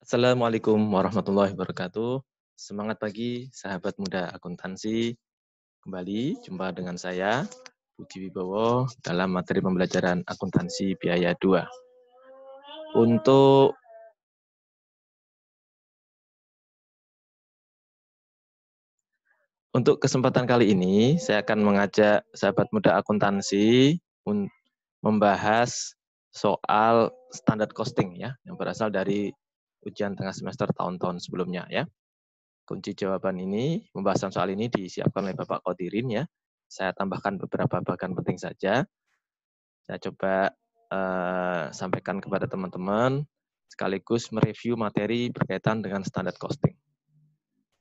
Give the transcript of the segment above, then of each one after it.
Assalamualaikum warahmatullahi wabarakatuh. Semangat pagi, sahabat muda akuntansi. Kembali jumpa dengan saya, Budi Wibowo, dalam materi pembelajaran akuntansi biaya 2. Untuk kesempatan kali ini, saya akan mengajak sahabat muda akuntansi membahas soal standar costing ya, yang berasal dari ujian tengah semester tahun-tahun sebelumnya ya. Kunci jawaban ini, pembahasan soal ini disiapkan oleh Bapak Qodirin ya. Saya tambahkan beberapa bagian penting saja. Saya coba sampaikan kepada teman-teman, sekaligus mereview materi berkaitan dengan standar costing.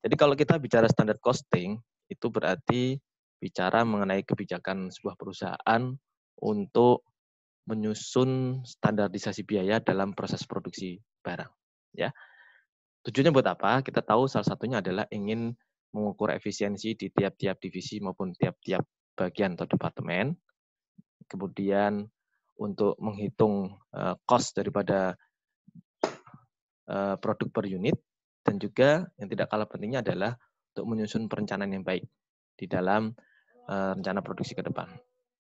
Jadi kalau kita bicara standar costing, itu berarti bicara mengenai kebijakan sebuah perusahaan untuk menyusun standarisasi biaya dalam proses produksi barang. Ya. Tujuannya buat apa? Kita tahu salah satunya adalah ingin mengukur efisiensi di tiap-tiap divisi maupun tiap-tiap bagian atau departemen. Kemudian untuk menghitung cost daripada produk per unit, dan juga yang tidak kalah pentingnya adalah untuk menyusun perencanaan yang baik di dalam rencana produksi ke depan.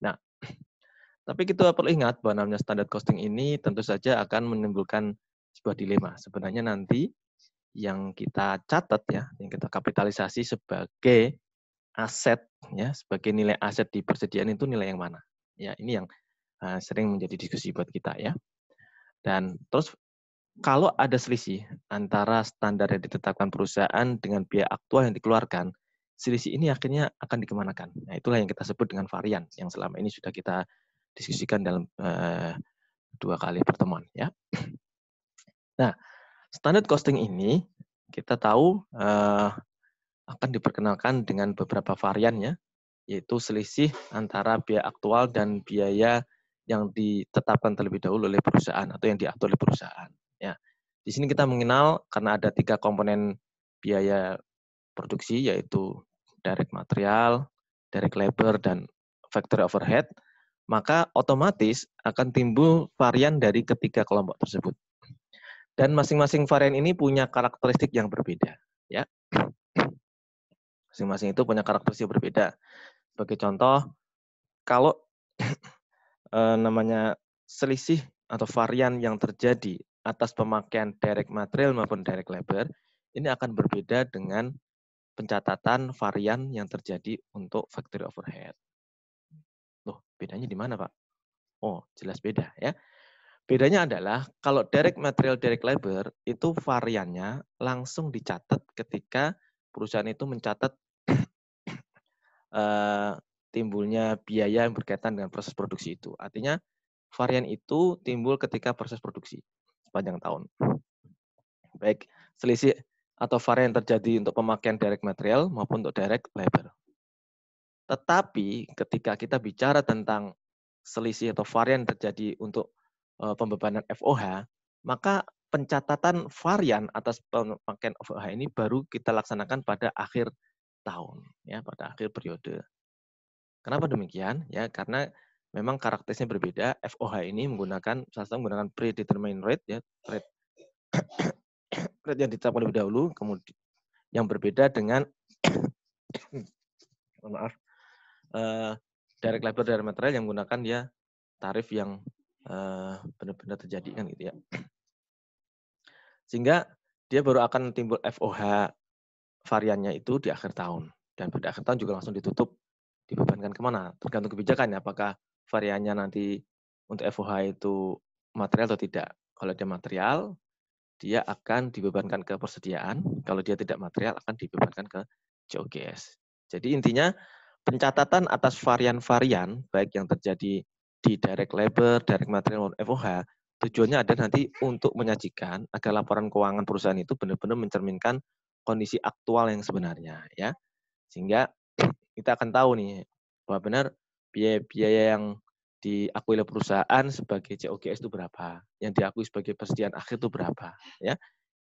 Nah, tapi kita perlu ingat bahwa namanya standar costing ini tentu saja akan menimbulkan sebuah dilema. Sebenarnya nanti yang kita catat ya, yang kita kapitalisasi sebagai aset ya, sebagai nilai aset di persediaan itu nilai yang mana? Ya, ini yang sering menjadi diskusi buat kita ya. Dan terus kalau ada selisih antara standar yang ditetapkan perusahaan dengan biaya aktual yang dikeluarkan, selisih ini akhirnya akan dikemanakan. Nah, itulah yang kita sebut dengan varian yang selama ini sudah kita diskusikan dalam 2 kali pertemuan ya. Nah, standard costing ini kita tahu akan diperkenalkan dengan beberapa varian ya, yaitu selisih antara biaya aktual dan biaya yang ditetapkan terlebih dahulu oleh perusahaan atau yang diatur oleh perusahaan. Ya, di sini kita mengenal karena ada 3 komponen biaya produksi, yaitu direct material, direct labor, dan factory overhead, maka otomatis akan timbul varian dari ketiga kelompok tersebut. Dan masing-masing varian ini punya karakteristik yang berbeda. Ya, masing-masing itu punya karakteristik berbeda. Sebagai contoh, kalau namanya selisih atau varian yang terjadi atas pemakaian direct material maupun direct labor, ini akan berbeda dengan pencatatan varian yang terjadi untuk factory overhead. Loh, bedanya di mana, Pak? Oh, jelas beda ya. Bedanya adalah kalau direct material, direct labor itu variannya langsung dicatat ketika perusahaan itu mencatat timbulnya biaya yang berkaitan dengan proses produksi itu. Artinya varian itu timbul ketika proses produksi sepanjang tahun. Baik selisih atau varian terjadi untuk pemakaian direct material maupun untuk direct labor. Tetapi ketika kita bicara tentang selisih atau varian terjadi untuk pembebanan FOH, maka pencatatan varian atas pemakaian FOH ini baru kita laksanakan pada akhir tahun, ya, pada akhir periode. Kenapa demikian? Ya, karena memang karakteristiknya berbeda. FOH ini menggunakan salah satu menggunakan predetermined rate ya, rate yang ditetapkan lebih dahulu, kemudian yang berbeda dengan maaf, direct labor direct material yang menggunakan ya tarif yang benar-benar terjadi kan gitu ya. Sehingga dia baru akan timbul FOH variannya itu di akhir tahun. Dan pada akhir tahun juga langsung ditutup, dibebankan kemana? Tergantung kebijakan ya, apakah variannya nanti untuk FOH itu material atau tidak. Kalau dia material, dia akan dibebankan ke persediaan. Kalau dia tidak material, akan dibebankan ke COGS. Jadi intinya pencatatan atas varian-varian, baik yang terjadi di direct labor, direct material, maupun FOH, tujuannya ada nanti untuk menyajikan agar laporan keuangan perusahaan itu benar-benar mencerminkan kondisi aktual yang sebenarnya, ya. Sehingga kita akan tahu nih bahwa benar biaya-biaya yang diakui oleh perusahaan sebagai COGS itu berapa, yang diakui sebagai persediaan akhir itu berapa, ya.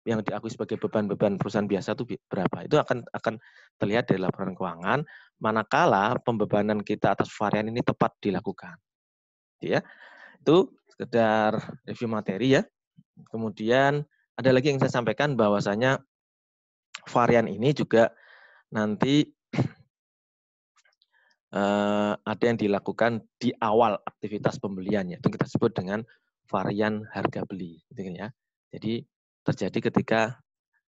Yang diakui sebagai beban-beban perusahaan biasa itu berapa. Itu akan terlihat dari laporan keuangan manakala pembebanan kita atas varian ini tepat dilakukan. Ya. Itu sekedar review materi ya. Kemudian ada lagi yang saya sampaikan bahwasanya varian ini juga nanti ada yang dilakukan di awal aktivitas pembelian, yaitu kita sebut dengan varian harga beli, gitu kan ya. Jadi terjadi ketika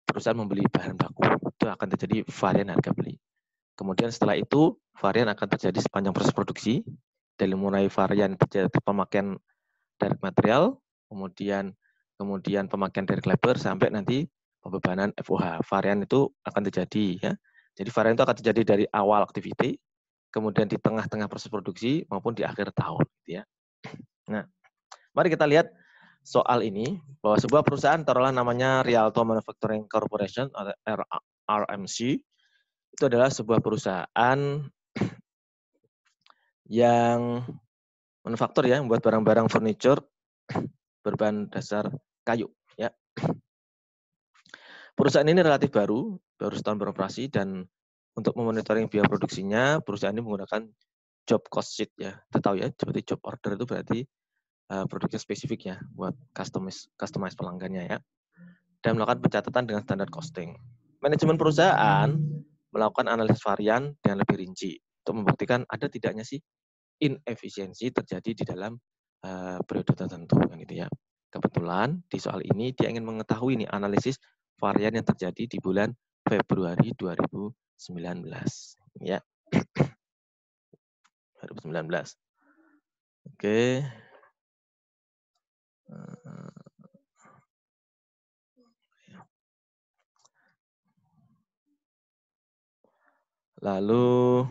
perusahaan membeli bahan baku, itu akan terjadi varian harga beli. Kemudian setelah itu varian akan terjadi sepanjang proses produksi, dari mulai varian terjadi pemakaian direct material, kemudian pemakaian direct labor sampai nanti pembebanan FOH. Varian itu akan terjadi ya. Jadi varian itu akan terjadi dari awal aktiviti, kemudian di tengah-tengah proses produksi maupun di akhir tahun gitu ya. Nah, mari kita lihat soal ini bahwa sebuah perusahaan taruhlah namanya Rialto Manufacturing Corporation atau RMC, itu adalah sebuah perusahaan yang manufaktur ya, membuat barang-barang furniture berbahan dasar kayu ya. Perusahaan ini relatif baru setahun beroperasi, dan untuk memonitoring biaya produksinya, perusahaan ini menggunakan job cost sheet ya. Kita tahu ya, seperti job order itu berarti produknya spesifik ya, buat customize pelanggannya ya. Dan melakukan pencatatan dengan standar costing. Manajemen perusahaan melakukan analisis varian dengan lebih rinci untuk membuktikan ada tidaknya sih inefisiensi terjadi di dalam periode tertentu kan gitu ya. Kebetulan di soal ini dia ingin mengetahui nih analisis varian yang terjadi di bulan Februari 2019 ya. 2019. Oke. Lalu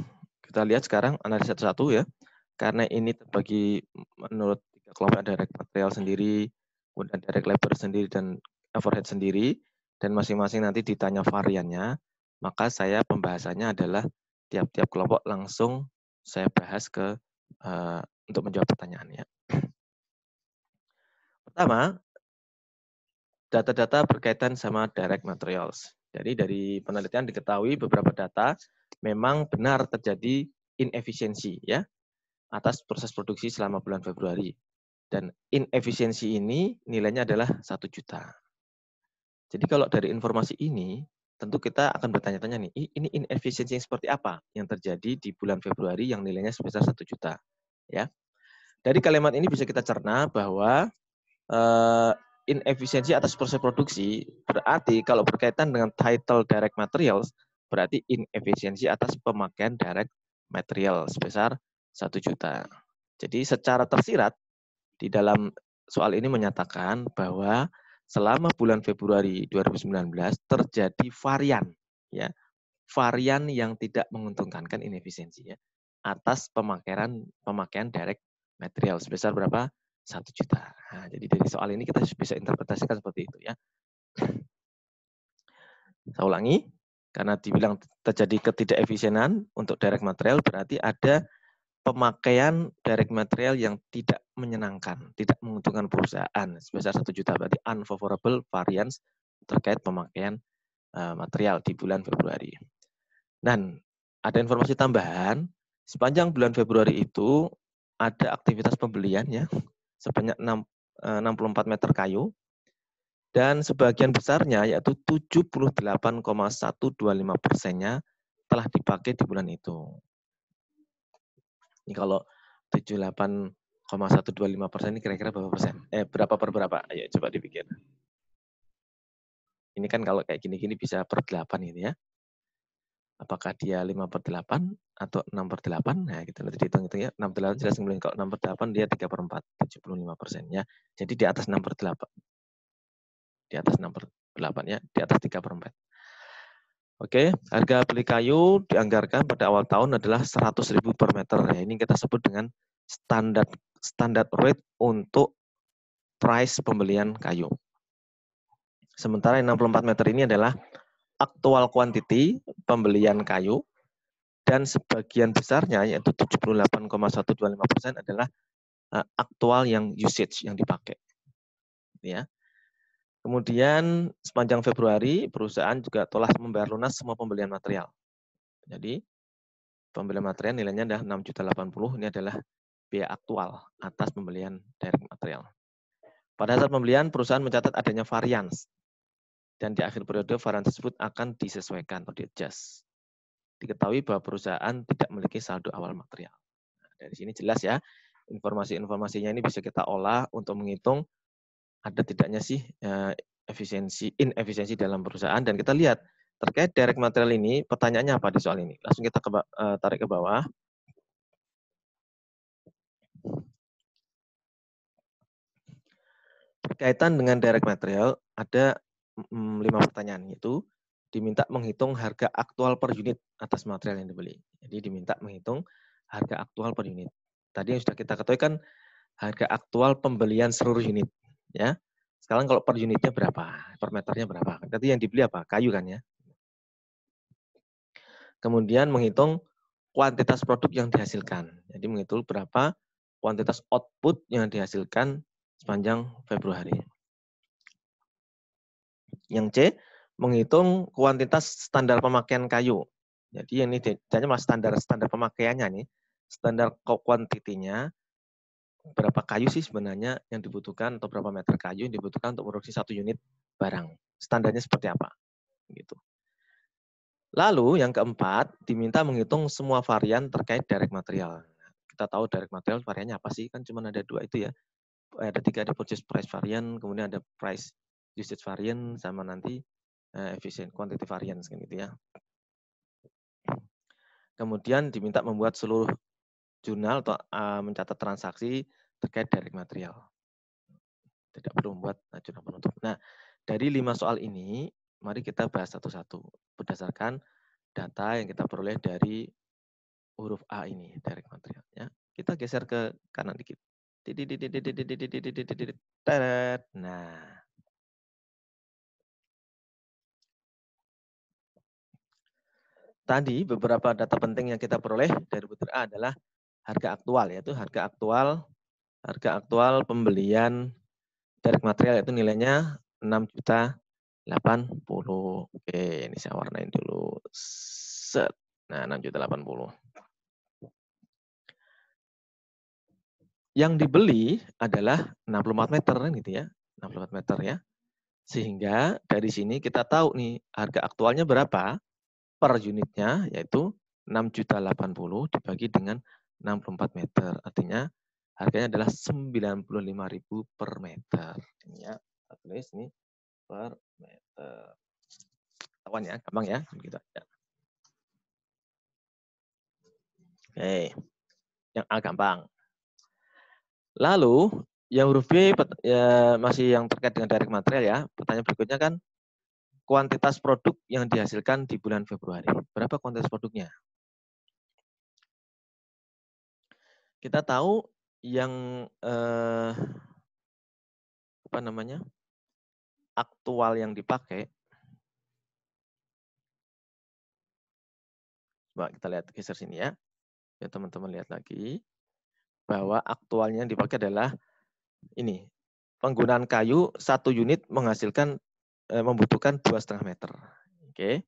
kita lihat sekarang analisa satu ya. Karena ini terbagi menurut 3 kelompok, direct material sendiri, kemudian direct labor sendiri, dan overhead sendiri, dan masing-masing nanti ditanya variannya, maka saya pembahasannya adalah tiap-tiap kelompok langsung saya bahas untuk menjawab pertanyaannya. Pertama, data-data berkaitan sama direct materials. Jadi dari penelitian diketahui beberapa data memang benar terjadi inefisiensi ya atas proses produksi selama bulan Februari. Dan inefisiensi ini nilainya adalah 1 juta. Jadi kalau dari informasi ini, tentu kita akan bertanya-tanya nih, ini inefisiensi yang seperti apa yang terjadi di bulan Februari yang nilainya sebesar 1 juta. Ya. Dari kalimat ini bisa kita cerna bahwa inefisiensi atas proses produksi berarti kalau berkaitan dengan title direct materials, berarti inefisiensi atas pemakaian direct material sebesar 1 juta. Jadi secara tersirat di dalam soal ini menyatakan bahwa selama bulan Februari 2019 terjadi varian ya, varian yang tidak menguntungkan kan inefisiensi ya, atas pemakaian direct material sebesar berapa? 1 juta. Nah, jadi dari soal ini kita bisa interpretasikan seperti itu ya. Saya ulangi, karena dibilang terjadi ketidakefisienan untuk direct material berarti ada pemakaian direct material yang tidak menyenangkan, tidak menguntungkan perusahaan sebesar 1 juta, berarti unfavorable variance terkait pemakaian material di bulan Februari. Dan ada informasi tambahan, sepanjang bulan Februari itu ada aktivitas pembelian ya sebanyak 64 meter kayu, dan sebagian besarnya yaitu 78,125%-nya telah dipakai di bulan itu. Ini kalau 78,125% ini kira-kira berapa persen? Berapa per berapa? Ayo coba dipikir. Ini kan kalau kayak gini-gini bisa per 8 ini ya. Apakah dia 5/8 atau 6/8? Nah, gitu nanti dihitung-hitung ya. 6/8 jelas ngeluarin, kalau 6/8 dia 3/4, 75% ya. Jadi di atas 6/8. Di atas 6/8 ya, di atas 3/4. Oke, harga beli kayu dianggarkan pada awal tahun adalah 100.000 per meter. Ya, ini kita sebut dengan standar rate untuk price pembelian kayu. Sementara yang 64 meter ini adalah aktual quantity pembelian kayu, dan sebagian besarnya yaitu 78,125% adalah aktual yang usage yang dipakai. Ya. Kemudian sepanjang Februari perusahaan juga telah membayar lunas semua pembelian material. Jadi pembelian material nilainya adalah 6.080.000, ini adalah biaya aktual atas pembelian direct material. Pada saat pembelian perusahaan mencatat adanya varians Dan di akhir periode varian tersebut akan disesuaikan atau di-adjust. Diketahui bahwa perusahaan tidak memiliki saldo awal material. Nah, dari sini jelas ya, informasi-informasinya ini bisa kita olah untuk menghitung ada tidaknya sih inefisiensi dalam perusahaan. Dan kita lihat terkait direct material ini, pertanyaannya apa di soal ini? Langsung kita tarik ke bawah. Berkaitan dengan direct material, ada 5 pertanyaan, yaitu diminta menghitung harga aktual per unit atas material yang dibeli. Jadi diminta menghitung harga aktual per unit. Tadi yang sudah kita ketahui kan harga aktual pembelian seluruh unit, ya. Sekarang kalau per unitnya berapa? Per meternya berapa? Berarti yang dibeli apa? Kayu kan ya. Kemudian menghitung kuantitas produk yang dihasilkan. Jadi menghitung berapa kuantitas output yang dihasilkan sepanjang Februari. Yang C, menghitung kuantitas standar pemakaian kayu. Jadi ini hanya mas standar pemakaiannya nih, standar kuantitinya berapa kayu sih sebenarnya yang dibutuhkan atau berapa meter kayu yang dibutuhkan untuk produksi 1 unit barang. Standarnya seperti apa? Gitu. Lalu yang keempat, diminta menghitung semua varian terkait direct material. Kita tahu direct material variannya apa sih? Kan cuma ada 2 itu ya. Ada 3, ada purchase price varian, kemudian ada price usage varian, sama nanti efficient quantity variance kan gitu ya. Kemudian diminta membuat seluruh jurnal atau mencatat transaksi terkait direct material. Tidak perlu membuat jurnal penutup. Nah, dari 5 soal ini, mari kita bahas satu-satu berdasarkan data yang kita peroleh dari huruf A ini, direct material. Ya. Kita geser ke kanan dikit. Nah, tadi beberapa data penting yang kita peroleh dari butir A adalah harga aktual, yaitu harga aktual pembelian direct material, yaitu nilainya 6.080.000. Oke, ini saya warnain dulu. Set. Nah, 6.080.000. Yang dibeli adalah 64 meter kan gitu ya. 64 meter ya. Sehingga dari sini kita tahu nih harga aktualnya berapa per unitnya, yaitu 6.080.000 dibagi dengan 64 meter. Artinya harganya adalah 95.000 per meter. Ini ya, kita tulis ini per meter. Ketahuan ya, gampang ya. Gitu aja. Oke, yang A gampang. Lalu yang huruf B ya, masih yang terkait dengan direct material ya. Pertanyaan berikutnya kan kuantitas produk yang dihasilkan di bulan Februari. Berapa kuantitas produknya? Kita tahu yang apa namanya? Aktual yang dipakai. Coba kita lihat geser sini ya. Ya teman-teman lihat lagi bahwa aktualnya yang dipakai adalah ini. Penggunaan kayu 1 unit menghasilkan membutuhkan 2,5 meter. Oke.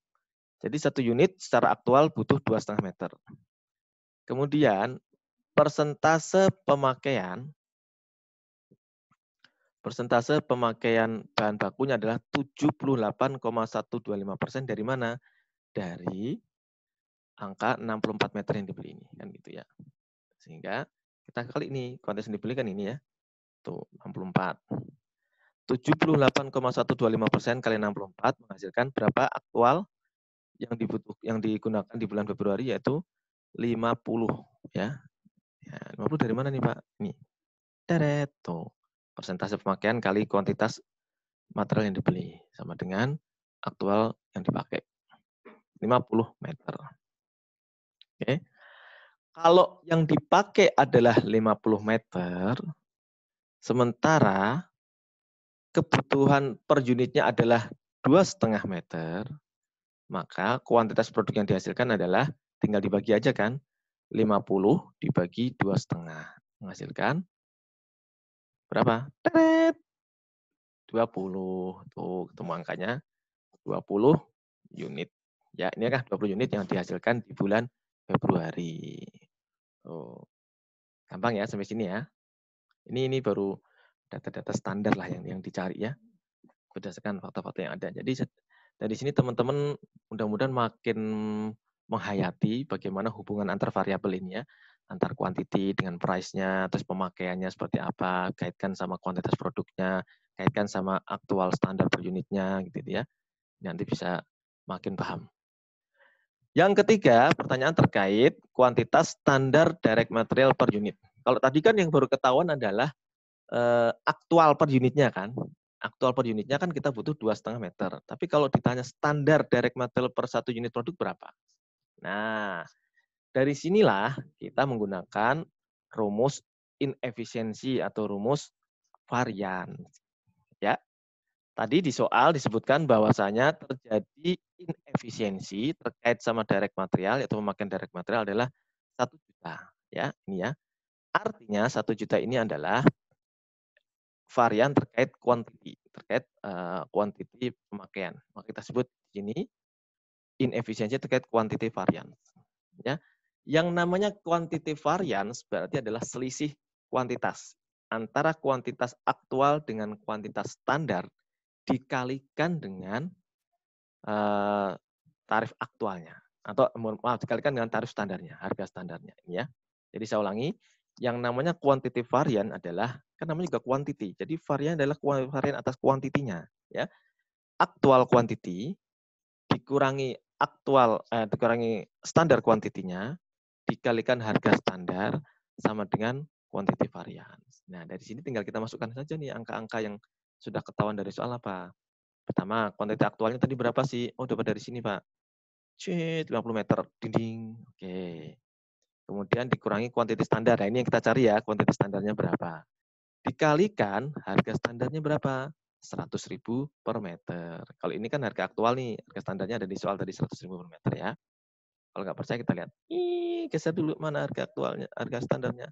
Jadi 1 unit secara aktual butuh 2,5 meter. Kemudian persentase pemakaian bahan bakunya adalah 78,125% dari mana? Dari angka 64 meter yang dibeli ini kan gitu ya. Sehingga kita kali ini kuantitas yang dibeli kan ini ya. Tuh 64. 78,125% kali 64 menghasilkan berapa aktual yang digunakan di bulan Februari, yaitu 50 ya. Ya, 50 dari mana nih Pak? Ini. Teret tuh. Persentase pemakaian kali kuantitas material yang dibeli sama dengan aktual yang dipakai. 50 meter. Oke. Kalau yang dipakai adalah 50 meter, sementara kebutuhan per unitnya adalah 2,5 meter, maka kuantitas produk yang dihasilkan adalah tinggal dibagi aja kan. 50 dibagi 2,5 menghasilkan berapa? Teret. 20. Tuh, ketemu angkanya 20 unit. Ya, ini kan 20 unit yang dihasilkan di bulan Februari. Tuh. Gampang ya sampai sini ya. Ini baru data-data standar lah yang dicari ya. berdasarkan fakta-fakta yang ada. Jadi dari sini teman-teman mudah-mudahan makin menghayati bagaimana hubungan antar variabel ini ya, antar quantity dengan price-nya, terus pemakaiannya seperti apa, kaitkan sama kuantitas produknya, kaitkan sama aktual standar per unitnya, gitu ya. Nanti bisa makin paham. Yang ketiga, pertanyaan terkait kuantitas standar direct material per unit. Kalau tadi kan yang baru ketahuan adalah aktual per unitnya kan. Aktual per unitnya kan kita butuh 2,5 meter. Tapi kalau ditanya standar direct material per satu unit produk berapa? Nah, dari sinilah kita menggunakan rumus inefisiensi atau rumus varian. Ya, tadi di soal disebutkan bahwasanya terjadi inefisiensi terkait sama direct material, yaitu pemakaian direct material adalah 1 juta. Ya, ini ya. Artinya 1 juta ini adalah varian terkait quantity, terkait quantity pemakaian. Maka kita sebut di sini inefisiensi terkait quantity variance. Ya. Yang namanya quantity variance berarti adalah selisih kuantitas antara kuantitas aktual dengan kuantitas standar dikalikan dengan tarif aktualnya atau maaf dikalikan dengan tarif standarnya, harga standarnya ya. Jadi saya ulangi, yang namanya quantity varian adalah kan namanya juga quantity. Jadi varian adalah varian atas kuantitinya ya. Aktual quantity dikurangi dikurangi standar kuantitinya dikalikan harga standar sama dengan quantity variance. Nah, dari sini tinggal kita masukkan saja nih angka-angka yang sudah ketahuan dari soal apa. Pertama, kuantiti aktualnya tadi berapa sih? Oh, dapat dari sini, Pak. 50 meter. Dinding. Oke. Kemudian dikurangi kuantiti standar. Nah, ini yang kita cari ya, kuantiti standarnya berapa. Dikalikan harga standarnya berapa? 100.000 per meter. Kalau ini kan harga aktual nih, harga standarnya ada di soal tadi 100.000 per meter ya. Kalau nggak percaya kita lihat. Geser dulu mana harga aktualnya, harga standarnya.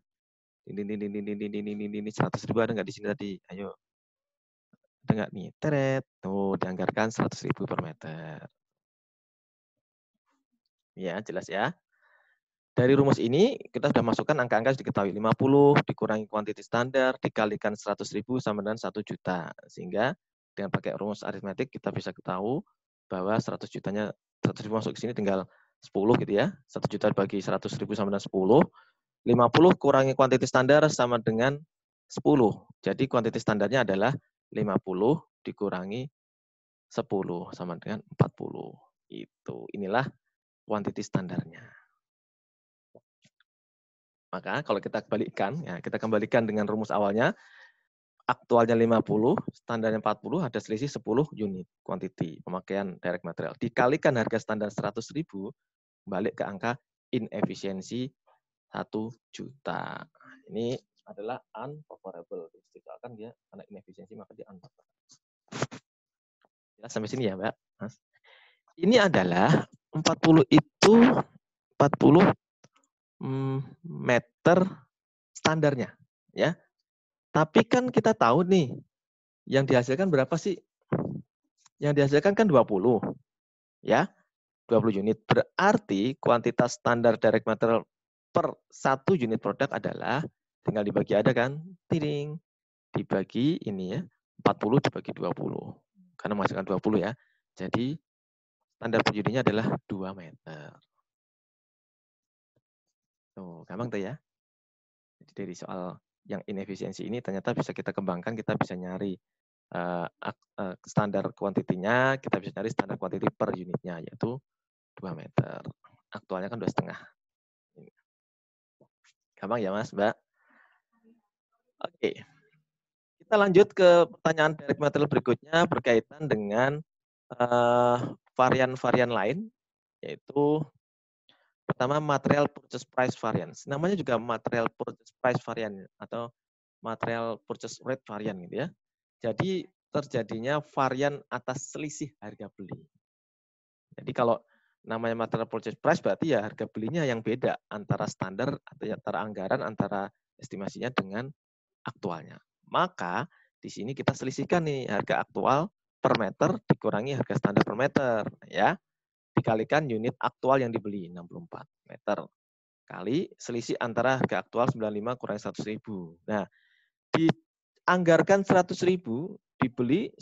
Ini 100.000 ada nggak di sini tadi? Ayo. Ada nggak nih? Teret. Tuh, dianggarkan 100.000 per meter. Ya, jelas ya. Dari rumus ini, kita sudah masukkan angka-angka yang diketahui. 50 dikurangi kuantiti standar, dikalikan 100.000 sama dengan 1 juta. Sehingga dengan pakai rumus aritmetik, kita bisa ketahui bahwa 100 jutanya, 100.000 masuk ke sini tinggal 10 gitu ya. 1 juta bagi 100.000 sama dengan 10. 50 kurangi kuantiti standar sama dengan 10. Jadi kuantiti standarnya adalah 50 dikurangi 10 sama dengan 40. Inilah kuantiti standarnya. Maka kalau kita balikkan, ya kita kembalikan dengan rumus awalnya, aktualnya 50, standarnya 40, ada selisih 10 unit quantity pemakaian direct material. Dikalikan harga standar 100.000, balik ke angka inefisiensi 1 juta. Ini adalah unfavorable. Misalkan dia karena inefisiensi maka dia unfavorable. Jelas sampai sini ya, Mbak? Mas. Ini adalah 40 itu 40 meter standarnya, ya. Tapi kan kita tahu nih, yang dihasilkan berapa sih? Yang dihasilkan kan 20, ya. 20 unit. Berarti kuantitas standar direct material per satu unit produk adalah, tinggal dibagi ada kan, tiring. Dibagi ini ya, 40 dibagi 20. Karena menghasilkan 20 ya. Jadi standar per unitnya adalah 2 meter. Tuh, gampang tuh ya. Jadi dari soal yang inefisiensi ini ternyata bisa kita kembangkan, kita bisa nyari standar kuantitinya, kita bisa nyari standar kuantiti per unitnya, yaitu 2 meter. Aktualnya kan 2,5. Gampang ya Mas, Mbak? Oke. Kita lanjut ke pertanyaan direct material berikutnya berkaitan dengan varian-varian lain, yaitu pertama material purchase price variance. Namanya juga material purchase price variance atau material purchase rate varian gitu ya. Jadi terjadinya varian atas selisih harga beli. Jadi kalau namanya material purchase price berarti ya harga belinya yang beda antara standar atau antara anggaran, antara estimasinya dengan aktualnya. Maka di sini kita selisihkan nih harga aktual per meter dikurangi harga standar per meter ya. Dikalikan unit aktual yang dibeli 64 meter kali selisih antara harga aktual 95 kurangi 100.000. Nah, dianggarkan 100.000, dibeli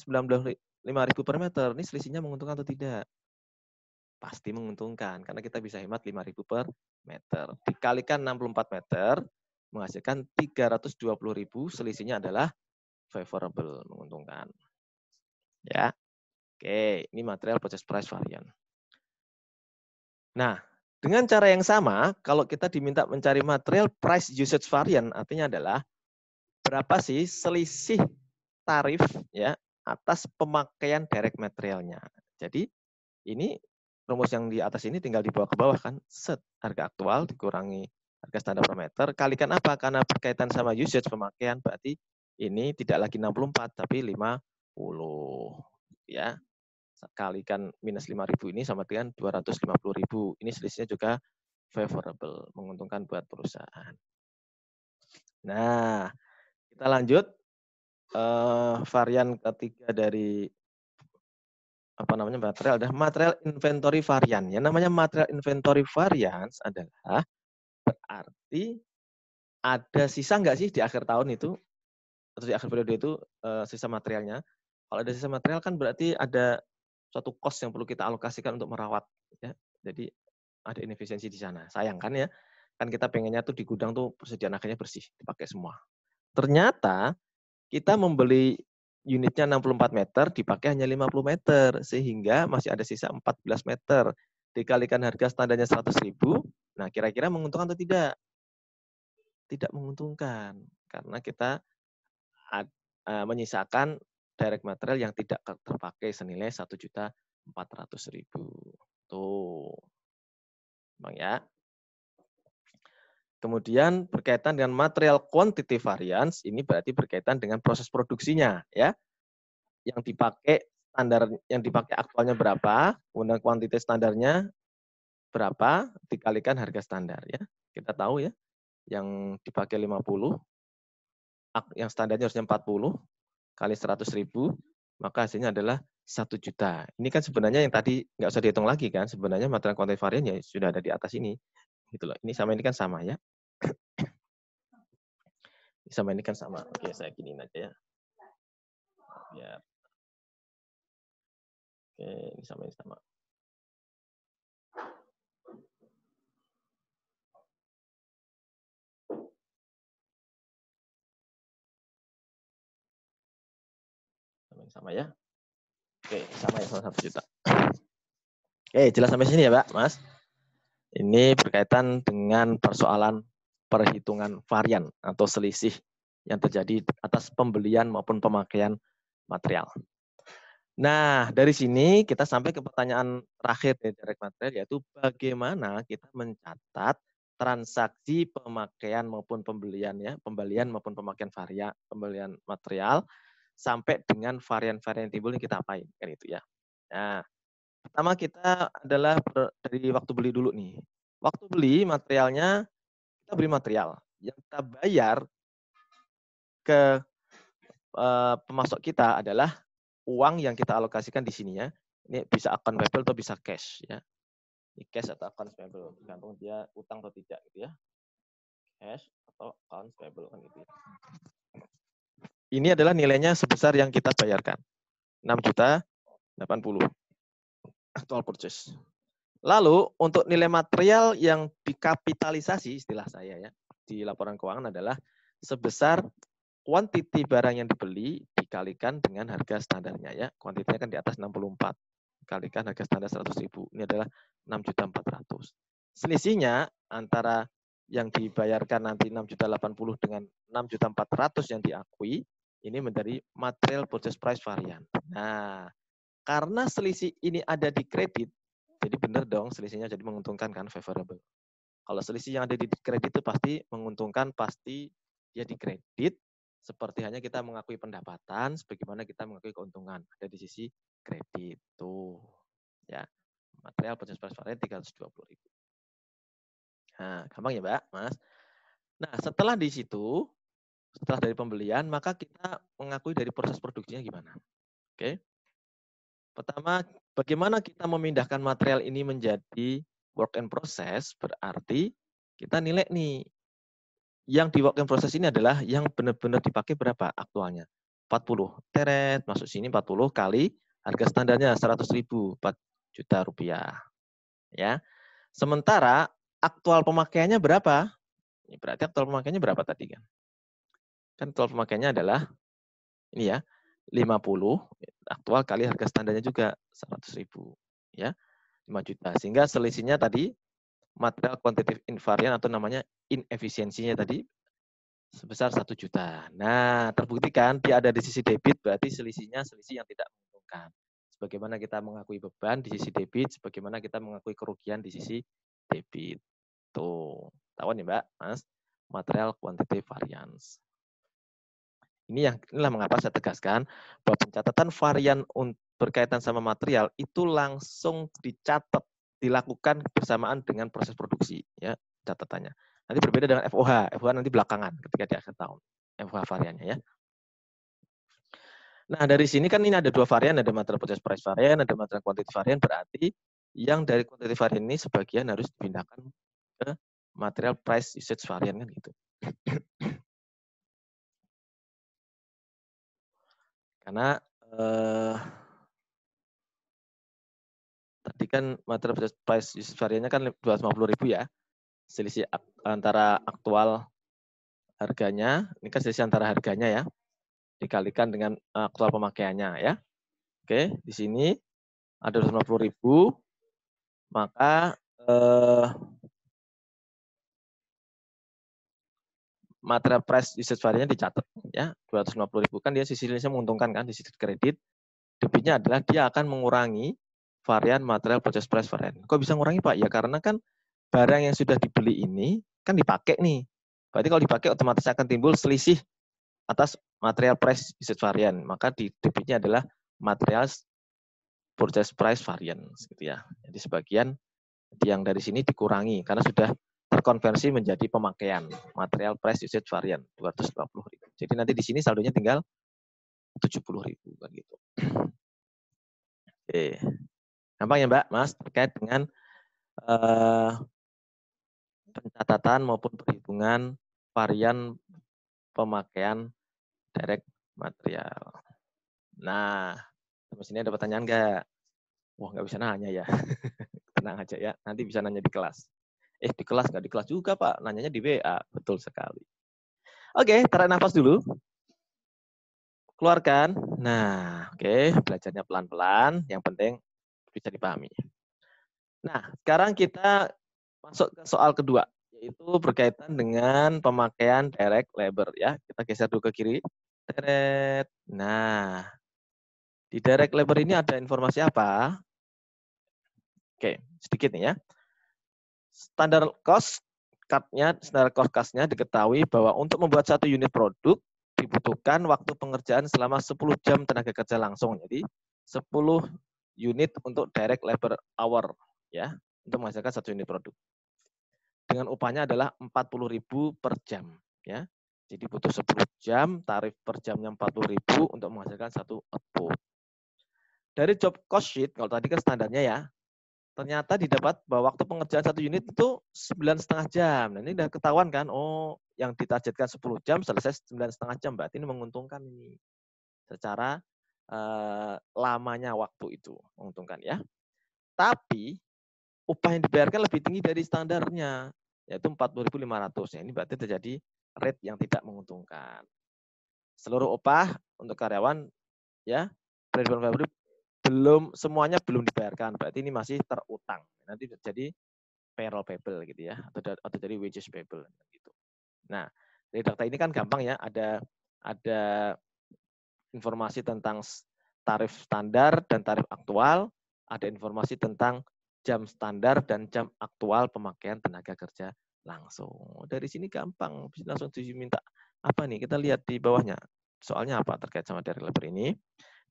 5.000 per meter. Ini selisihnya menguntungkan atau tidak? Pasti menguntungkan, karena kita bisa hemat 5.000 per meter. Dikalikan 64 meter, menghasilkan 320.000, selisihnya adalah favorable, menguntungkan. Ya, oke, ini material purchase price varian. Nah, dengan cara yang sama, kalau kita diminta mencari material price usage varian, artinya adalah berapa sih selisih tarif ya atas pemakaian direct materialnya. Jadi ini rumus yang di atas ini tinggal dibawa ke bawah kan, set harga aktual dikurangi harga standar per meter, kalikan apa? Karena berkaitan sama usage pemakaian, berarti ini tidak lagi 64 tapi 50 ya. Kalikan minus 5.000 ini sama dengan 250.000. Ini selisihnya juga favorable, menguntungkan buat perusahaan. Nah, kita lanjut varian ketiga dari material adalah material inventory varian. Yang namanya material inventory variance adalah berarti ada sisa nggak sih di akhir tahun itu atau di akhir periode itu sisa materialnya. Kalau ada sisa material kan berarti ada suatu cost yang perlu kita alokasikan untuk merawat. Ya. Jadi ada inefisiensi di sana. Sayang kan ya, kan kita pengennya tuh di gudang tuh persediaan akhirnya bersih, dipakai semua. Ternyata kita membeli unitnya 64 meter, dipakai hanya 50 meter, sehingga masih ada sisa 14 meter. Dikalikan harga standarnya 100.000, nah kira-kira menguntungkan atau tidak? Tidak menguntungkan, karena kita menyisakan direct material yang tidak terpakai senilai 1.400.000. Tuh, Bang ya. Kemudian berkaitan dengan material quantity variance, ini berarti berkaitan dengan proses produksinya, ya. Yang dipakai aktualnya berapa, kemudian kuantitas standarnya berapa, dikalikan harga standar ya. Kita tahu ya, yang dipakai 50, yang standarnya harusnya 40 kali 100.000, maka hasilnya adalah 1 juta. Ini kan sebenarnya yang tadi nggak usah dihitung lagi kan, sebenarnya material quantity varian ya sudah ada di atas ini. Gitu loh. Ini sama ini kan sama ya. Sama ini kan sama. Oke, saya giniin aja ya. Biar. Oke, ini sama ini sama. Sama ya. Oke, sama ya, sama 1 juta. Oke, jelas sampai sini ya, Pak, Mas. Ini berkaitan dengan persoalan perhitungan varian atau selisih yang terjadi atas pembelian maupun pemakaian material. Nah, dari sini kita sampai ke pertanyaan terakhir dari direct material, yaitu bagaimana kita mencatat transaksi pemakaian maupun pembelian ya, pembelian maupun pemakaian pembelian material sampai dengan varian-varian timbul yang kita apain kan itu ya. Nah, pertama kita adalah dari waktu beli dulu nih. Waktu beli materialnya, kita beli material. Yang kita bayar ke pemasok kita adalah uang yang kita alokasikan di sini ya. Ini bisa account payable atau bisa cash ya. Ini cash atau account payable, tergantung dia utang atau tidak gitu ya. Cash atau account payable kan gitu ya. Ini adalah nilainya sebesar yang kita bayarkan. 6.080.000 actual purchase. Lalu untuk nilai material yang dikapitalisasi istilah saya ya di laporan keuangan adalah sebesar kuantiti barang yang dibeli dikalikan dengan harga standarnya ya. Kuantitinya kan di atas 64. Dikalikan harga standar 100.000. Ini adalah 6.400.000. Selisihnya antara yang dibayarkan nanti 6.080.000 dengan 6.400.000 yang diakui, ini menjadi material purchase price varian. Nah, karena selisih ini ada di kredit, jadi benar dong selisihnya jadi menguntungkan kan, favorable. Kalau selisih yang ada di kredit itu pasti menguntungkan, pasti dia di kredit, seperti hanya kita mengakui pendapatan, sebagaimana kita mengakui keuntungan. Ada di sisi kredit. Tuh. Ya. Material purchase price varian 320.000. Nah, gampang ya, Mbak, Mas. Nah, setelah di situ, setelah dari pembelian, maka kita mengakui dari proses produksinya gimana. Oke. Pertama, bagaimana kita memindahkan material ini menjadi work in process, berarti kita nilai nih, yang di work in process ini adalah yang benar-benar dipakai berapa aktualnya. 40. Teret, masuk sini 40 kali Harga standarnya 100.000, 4 juta rupiah. Ya. Sementara aktual pemakaiannya berapa? Berarti aktual pemakaiannya berapa tadi kan? Kan aktual pemakaiannya adalah ini ya, 50 aktual kali harga standarnya juga 100.000 ya, 5 juta. Sehingga selisihnya tadi material quantitative invariant atau namanya inefisiensinya tadi sebesar 1 juta. Nah, terbukti kan dia ada di sisi debit, berarti selisihnya selisih yang tidak menguntungkan. Sebagaimana kita mengakui beban di sisi debit, sebagaimana kita mengakui kerugian di sisi debit. Tuh, tahuan ya Mbak, Mas, material quantitative variance. Inilah mengapa saya tegaskan bahwa pencatatan varian berkaitan sama material itu langsung dicatat, dilakukan bersamaan dengan proses produksi, ya catatannya. Nanti berbeda dengan FOH. FOH nanti belakangan ketika di akhir tahun. FOH variannya ya. Nah, dari sini kan ini ada dua varian, ada material purchase price varian, ada material quantity varian, berarti yang dari quantity varian ini sebagian harus dipindahkan ke material price usage varian kan gitu. Karena tadi kan material price usage variannya kan 250.000 ya. Selisih antara aktual harganya, ini kan selisih antara harganya ya, dikalikan dengan aktual pemakaiannya ya. Oke, di sini ada 250.000, maka material price usage variannya dicatat ya, 250.000 kan dia sisi menguntungkan kan di sisi kredit. Debitnya adalah dia akan mengurangi varian material purchase price varian. Kok bisa mengurangi Pak? Ya karena kan barang yang sudah dibeli ini kan dipakai nih. Berarti kalau dipakai otomatis akan timbul selisih atas material price usage varian. Maka di debitnya adalah material purchase price variance gitu ya. Jadi sebagian yang dari sini dikurangi karena sudah terkonversi menjadi pemakaian material price usage varian 250.000. Jadi nanti di sini saldonya tinggal 70.000 kan gitu. Oke. Gampang ya Mbak, Mas, terkait dengan pencatatan maupun perhitungan varian pemakaian direct material. Nah, sampai sini ada pertanyaan nggak? Wah, nggak bisa nanya ya. Tenang aja ya, nanti bisa nanya di kelas. Di kelas nggak di kelas juga Pak, nanyanya di WA. Betul sekali. Oke, tarik nafas dulu. Keluarkan. Nah, oke, belajarnya pelan-pelan, yang penting bisa dipahami. Nah, sekarang kita masuk ke soal kedua, yaitu berkaitan dengan pemakaian direct labor ya. Kita geser dulu ke kiri. Nah, di direct labor ini ada informasi apa? Oke, sedikit nih ya. Standar cost standar cost cost-nya diketahui bahwa untuk membuat satu unit produk dibutuhkan waktu pengerjaan selama 10 jam tenaga kerja langsung. Jadi 10 unit untuk direct labor hour ya, untuk menghasilkan satu unit produk. Dengan upahnya adalah 40.000 per jam ya. Jadi butuh 10 jam, tarif per jamnya 40.000 untuk menghasilkan satu output. Dari job cost sheet, kalau tadi kan standarnya ya, ternyata didapat bahwa waktu pengerjaan satu unit itu 9,5 jam. Nah, ini udah ketahuan kan, oh yang ditargetkan 10 jam selesai 9,5 jam, berarti ini menguntungkan ini. Secara lamanya waktu itu menguntungkan ya. Tapi upah yang dibayarkan lebih tinggi dari standarnya, yaitu 40.500. Ya, ini berarti terjadi rate yang tidak menguntungkan. Seluruh upah untuk karyawan ya, belum semuanya belum dibayarkan, berarti ini masih terutang. Nanti jadi payroll payable gitu ya, atau dari wages payable gitu. Nah, dari data ini kan gampang ya, ada informasi tentang tarif standar dan tarif aktual, ada informasi tentang jam standar dan jam aktual pemakaian tenaga kerja langsung. Dari sini gampang, langsung diminta apa nih? Kita lihat di bawahnya. Soalnya apa terkait sama direct labor ini?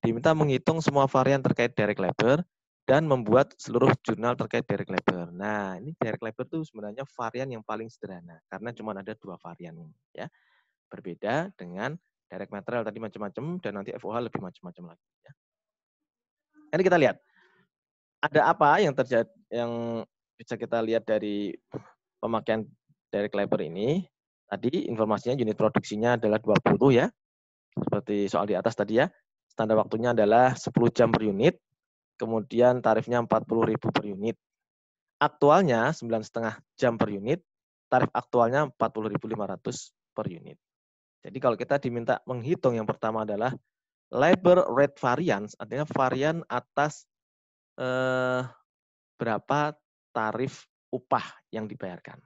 Diminta menghitung semua varian terkait direct labor dan membuat seluruh jurnal terkait direct labor. Nah, ini direct labor itu sebenarnya varian yang paling sederhana karena cuma ada 2 varian ya. Berbeda dengan direct material tadi macam-macam dan nanti FOH lebih macam-macam lagi ya. Ini kita lihat. Ada apa yang terjadi yang bisa kita lihat dari pemakaian direct labor ini? Tadi informasinya unit produksinya adalah 20 ya. Seperti soal di atas tadi ya. Standar waktunya adalah 10 jam per unit, kemudian tarifnya 40.000 per unit. Aktualnya 9,5 jam per unit, tarif aktualnya 40.500 per unit. Jadi kalau kita diminta menghitung yang pertama adalah labor rate variance, artinya varian atas berapa tarif upah yang dibayarkan.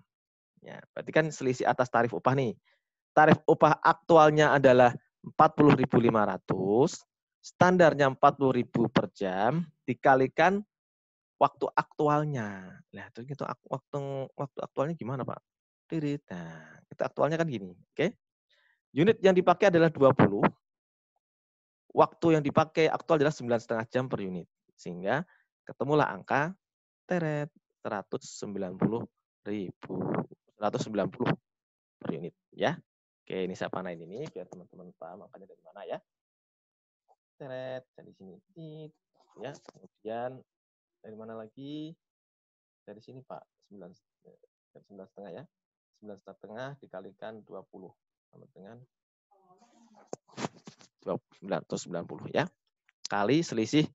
Ya, berarti kan selisih atas tarif upah nih. Tarif upah aktualnya adalah 40.500, standarnya 40.000 per jam, dikalikan waktu aktualnya. Nah, itu gitu waktu aktualnya gimana, Pak? Tirit. Nah, itu aktualnya kan gini, oke? Unit yang dipakai adalah 20, waktu yang dipakai aktual adalah 9,5 jam per unit. Sehingga ketemulah angka teret 190.000. 190 per unit ya. Oke, ini saya panain ini biar teman-teman paham angkanya dari mana ya. Teret dari sini. Ya, kemudian dari mana lagi? Dari sini Pak, 9,5 ya. 9,5 dikalikan 20 sama dengan 990 ya. Kali selisih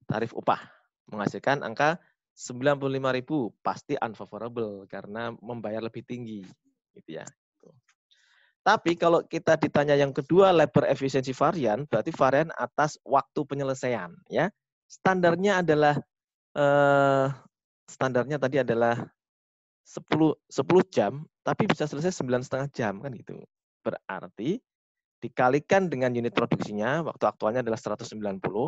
tarif upah menghasilkan angka 95.000, pasti unfavorable karena membayar lebih tinggi gitu ya. Tapi kalau kita ditanya yang kedua labor efficiency varian, berarti varian atas waktu penyelesaian ya. Standarnya adalah standarnya tadi adalah 10 jam, tapi bisa selesai 9,5 jam kan gitu. Berarti dikalikan dengan unit produksinya, waktu aktualnya adalah 190,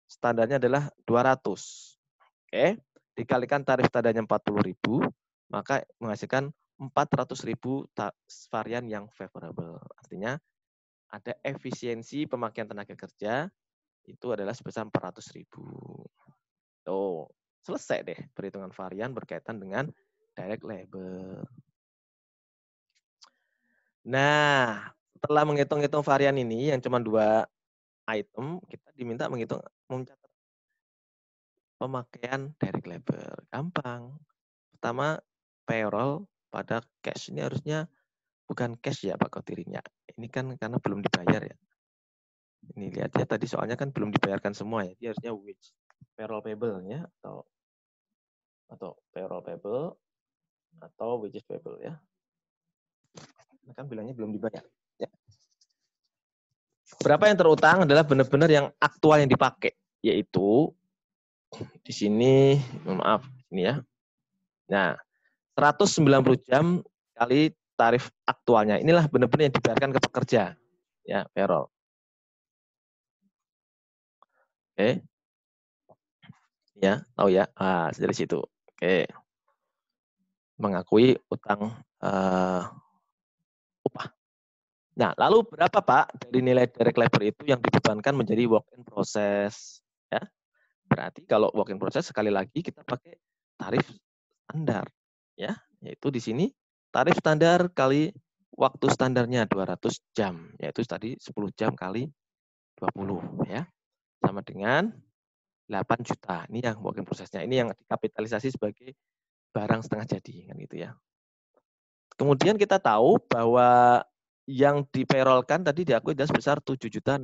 standarnya adalah 200. Oke, dikalikan tarif standarnya 40.000, maka menghasilkan 400.000 varian yang favorable. Artinya ada efisiensi pemakaian tenaga kerja itu adalah sebesar 400.000. Tuh, selesai deh perhitungan varian berkaitan dengan direct labor. Nah, setelah menghitung-hitung varian ini yang cuma 2 item, kita diminta mencatat pemakaian direct labor. Gampang. Pertama, payroll pada cash. Ini harusnya bukan cash ya Pak Kotirin ya. Ini kan karena belum dibayar ya. Ini lihat ya tadi soalnya kan belum dibayarkan semua ya. Dia harusnya wage. Payroll payable ya atau payroll payable atau wages payable ya. Nah, kan bilangnya belum dibayar. Ya. Berapa yang terutang adalah benar-benar yang aktual yang dipakai, yaitu di sini, maaf, ini ya. Nah, 190 jam kali tarif aktualnya. Inilah benar-benar yang dibayarkan ke pekerja. Ya, payroll. Oke. Ya, tahu ya. Ah, dari situ. Oke. Mengakui utang upah. Nah, lalu berapa Pak dari nilai direct labor itu yang dibebankan menjadi work in process? Ya, berarti kalau work in process sekali lagi kita pakai tarif standar, ya, yaitu di sini tarif standar kali waktu standarnya 200 jam, yaitu tadi 10 jam kali 20, ya, sama dengan 8 juta. Ini yang work in process-nya. Ini yang dikapitalisasi sebagai barang setengah jadi, kan gitu ya. Kemudian kita tahu bahwa yang di payroll-kan tadi diakui adalah sebesar 7.695.000.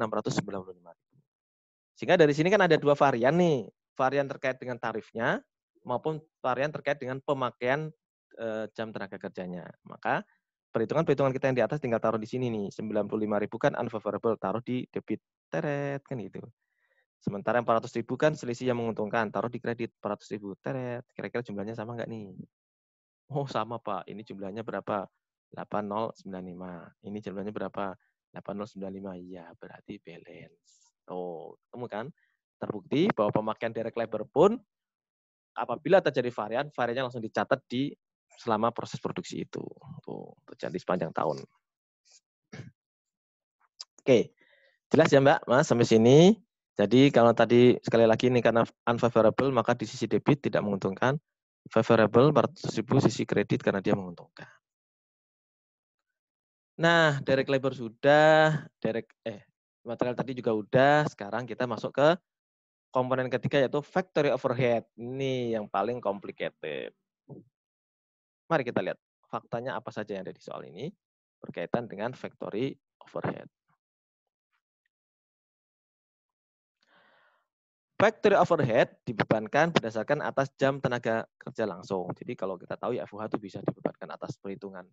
Sehingga dari sini kan ada 2 varian nih, varian terkait dengan tarifnya maupun varian terkait dengan pemakaian jam tenaga kerjanya. Maka perhitungan-perhitungan kita yang di atas tinggal taruh di sini nih, 95.000 kan unfavorable, taruh di debit, teret, kan gitu. Sementara 400.000 kan selisih yang menguntungkan, taruh di kredit 400.000, teret. Kira-kira jumlahnya sama nggak nih? Oh sama Pak, ini jumlahnya berapa? 8095. Ini jumlahnya berapa? 8095. Iya, berarti balance. Tuh, ketemu kan? Terbukti bahwa pemakaian direct labor pun apabila terjadi varian, variannya langsung dicatat di selama proses produksi itu. Tuh, terjadi sepanjang tahun. Oke, jelas ya Mbak, Mas, sampai sini. Jadi kalau tadi sekali lagi ini karena unfavorable, maka di sisi debit tidak menguntungkan. Favorable 400.000 sisi kredit karena dia menguntungkan. Nah, direct labor sudah, material tadi juga udah, sekarang kita masuk ke komponen ketiga yaitu factory overhead. Ini yang paling complicated. Mari kita lihat faktanya apa saja yang ada di soal ini berkaitan dengan factory overhead. Factory overhead dibebankan berdasarkan atas jam tenaga kerja langsung. Jadi kalau kita tahu ya FOH itu bisa dibebankan atas perhitungan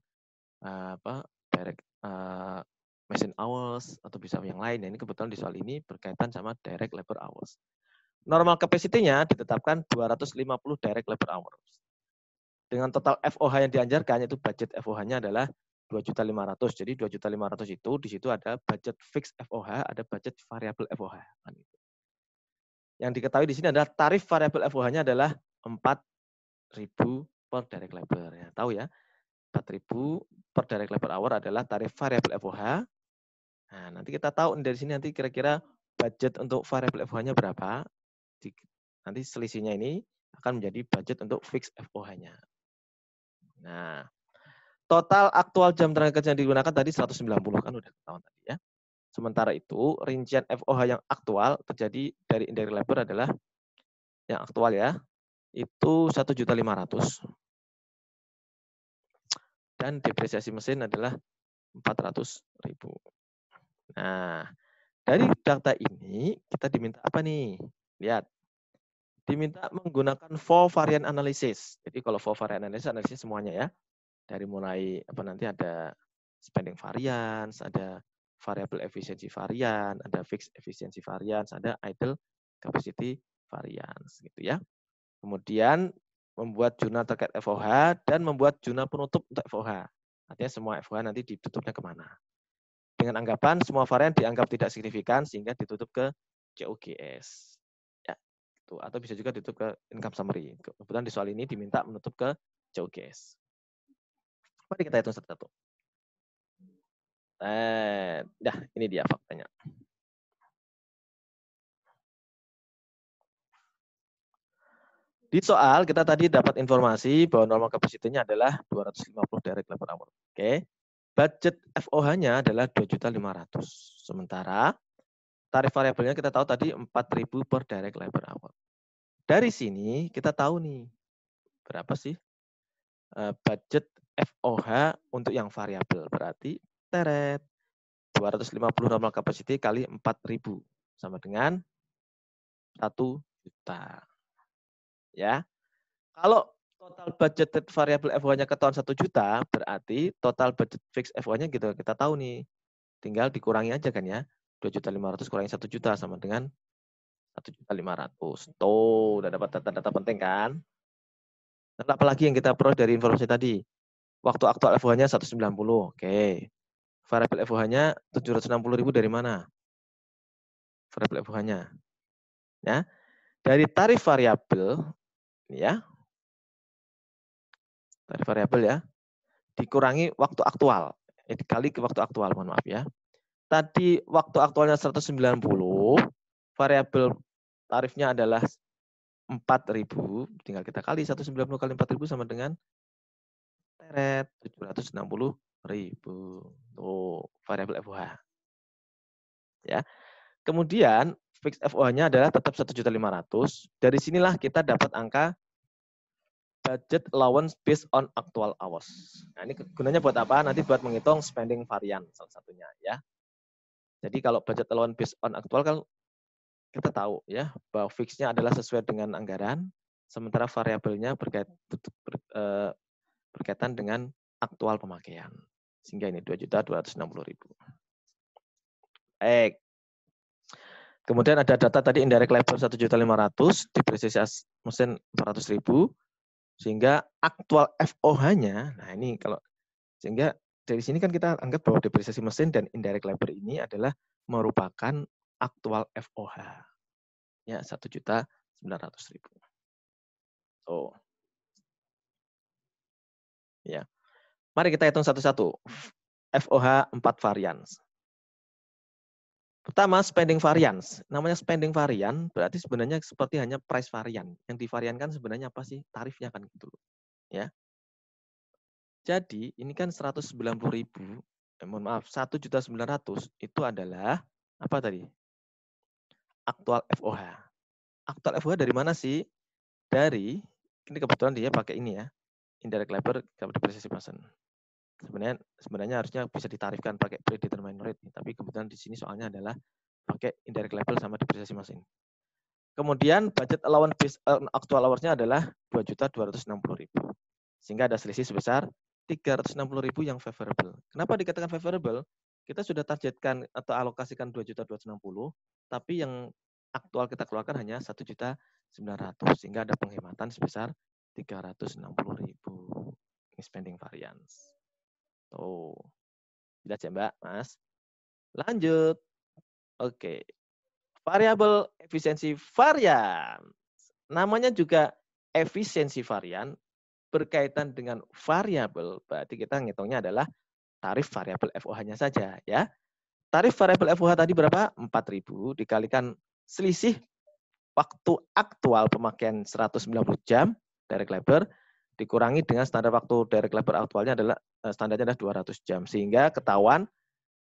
direct machine hours atau bisa yang lain. Ini kebetulan di soal ini berkaitan sama direct labor hours. Normal capacity-nya ditetapkan 250 direct labor hours. Dengan total FOH yang dianjurkan, yaitu budget FOH-nya adalah 2.500.000. Jadi 2.500.000 itu di situ ada budget fix FOH, ada budget variable FOH. Yang diketahui di sini adalah tarif variabel FOH-nya adalah 4.000 per direct labor. Ya, tahu ya, 4.000 per direct labor hour adalah tarif variabel FOH. Nah, nanti kita tahu dari sini nanti kira-kira budget untuk variabel FOH-nya berapa. Nanti selisihnya ini akan menjadi budget untuk fix FOH-nya. Nah, total aktual jam tenaga kerja yang digunakan tadi 190 kan udah ketahuan tadi ya. Sementara itu, rincian FOH yang aktual terjadi dari indirect labor adalah yang aktual ya, itu 1.500.000 dan depresiasi mesin adalah 400.000. Nah, dari data ini kita diminta apa nih? Lihat, diminta menggunakan 4 varian analysis. Jadi kalau 4 varian analisis semuanya ya. Dari mulai nanti ada spending variance, ada variable efficiency variance, ada fixed efficiency variance, ada idle capacity variance gitu ya. Kemudian membuat jurnal terkait FOH dan membuat jurnal penutup untuk FOH. Artinya semua FOH nanti ditutupnya kemana. Dengan anggapan semua varian dianggap tidak signifikan sehingga ditutup ke COGS. Ya, itu. Atau bisa juga ditutup ke income summary. Kebetulan di soal ini diminta menutup ke COGS. Mari kita hitung satu-satu. Dah, ini dia faktanya. Di soal kita tadi dapat informasi bahwa normal capacity-nya adalah 250 direct labor hour. Oke. Budget FOH-nya adalah 2.500.000. Sementara tarif variabelnya kita tahu tadi 4.000 per direct labor hour. Dari sini kita tahu nih berapa sih budget FOH untuk yang variabel. Berarti teret 250 normal capacity kali 4.000 sama dengan 1 juta. Ya. Kalau total budget variabel FOH-nya ketahuan 1 juta, berarti total budget fix FOH-nya gitu kita tahu nih. Tinggal dikurangi aja kan ya. 2.500.000 kurangi 1 juta sama dengan 1.500.000. Tuh, udah dapat data-data penting kan? Dan apalagi yang kita peroleh dari informasi tadi? Waktu aktual FOH-nya 190. Oke. Variabel FOH-nya 760.000 dari mana? Variabel FOH-nya. Ya. Dari tarif variabel ya. Tarif variabel ya. Dikurangi waktu aktual. Dikali ke waktu aktual, mohon maaf ya. Tadi waktu aktualnya 190, variabel tarifnya adalah 4.000, tinggal kita kali 190 kali 4.000 sama dengan 760.000. Tuh, variabel FOH. Ya. Kemudian fix FOH-nya adalah tetap 1.500.000. Dari sinilah kita dapat angka budget allowance based on actual hours. Nah, ini gunanya buat apa? Nanti buat menghitung spending varian salah satunya ya. Jadi kalau budget allowance based on actual kan kita tahu ya bahwa fixnya adalah sesuai dengan anggaran, sementara variabelnya berkaitan dengan aktual pemakaian. Sehingga ini 2.260.000. Baik. Kemudian ada data tadi indirect labor 1.500.000, depresiasi mesin 400.000, sehingga aktual FOH-nya, nah ini kalau sehingga dari sini kan kita anggap bahwa depresiasi mesin dan indirect labor ini adalah merupakan aktual FOH. Ya, 1.900.000. Oh. Ya. Mari kita hitung satu-satu. FOH 4 varians. Pertama, spending variance. Namanya spending varian berarti sebenarnya seperti hanya price varian. Yang divariankan sebenarnya apa sih? Tarifnya kan gitu. Ya. Jadi, ini kan 190.000, mohon maaf, 1.900.000 itu adalah apa tadi? Aktual FOH. Aktual FOH dari mana sih? Dari, ini kebetulan dia pakai ini ya, indirect labor depreciation mesin. Sebenarnya harusnya bisa ditarifkan pakai predetermined rate, tapi kebetulan di sini soalnya adalah pakai indirect labor sama depresiasi mesin. Kemudian budget allowance actual hours-nya adalah 2.260.000. Sehingga ada selisih sebesar 360.000 yang favorable. Kenapa dikatakan favorable? Kita sudah targetkan atau alokasikan 2.260.000, tapi yang aktual kita keluarkan hanya 1.900.000, sehingga ada penghematan sebesar 360.000. Ini spending variance. Tuh. Jelas ya, Mbak, Mas? Lanjut. Oke. Variable efisiensi varian. Namanya juga efisiensi varian berkaitan dengan variabel, berarti kita ngitungnya adalah tarif variabel FOH-nya saja ya. Tarif variabel FOH tadi berapa? 4.000 dikalikan selisih waktu aktual pemakaian 190 jam direct labor dikurangi dengan standar waktu direct labor aktualnya adalah standarnya adalah 200 jam, sehingga ketahuan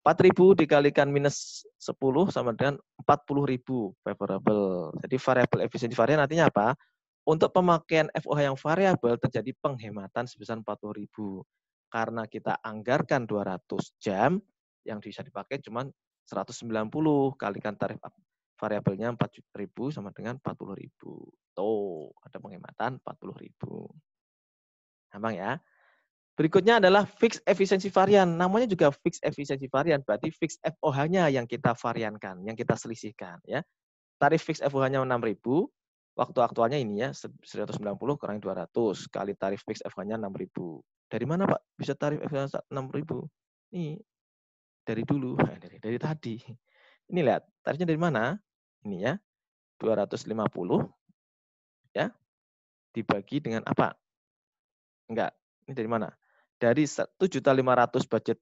4.000 dikalikan minus 10 sama dengan 40.000 favorable. Jadi variabel efisiensi varian artinya apa? Untuk pemakaian FOH yang variabel terjadi penghematan sebesar 40.000. Karena kita anggarkan 200 jam, yang bisa dipakai cuma 190, kalikan tarif variabelnya 4.000 sama dengan 40.000. Tuh, ada penghematan 40.000. Gampang ya? Berikutnya adalah fixed efisiensi varian. Namanya juga fixed efisiensi varian, berarti fixed FOH-nya yang kita variankan, yang kita selisihkan. Ya. Tarif fixed FOH-nya 6.000, waktu aktualnya ini ya, 190 kurangi 200, kali tarif fixed FOH-nya 6.000. Dari mana Pak bisa tarif FOH 6.000? Ini dari dulu, dari tadi. Ini lihat, tarifnya dari mana? Ini ya, 250 ya, dibagi dengan apa? Enggak, ini dari mana? Dari 1.500.000 budget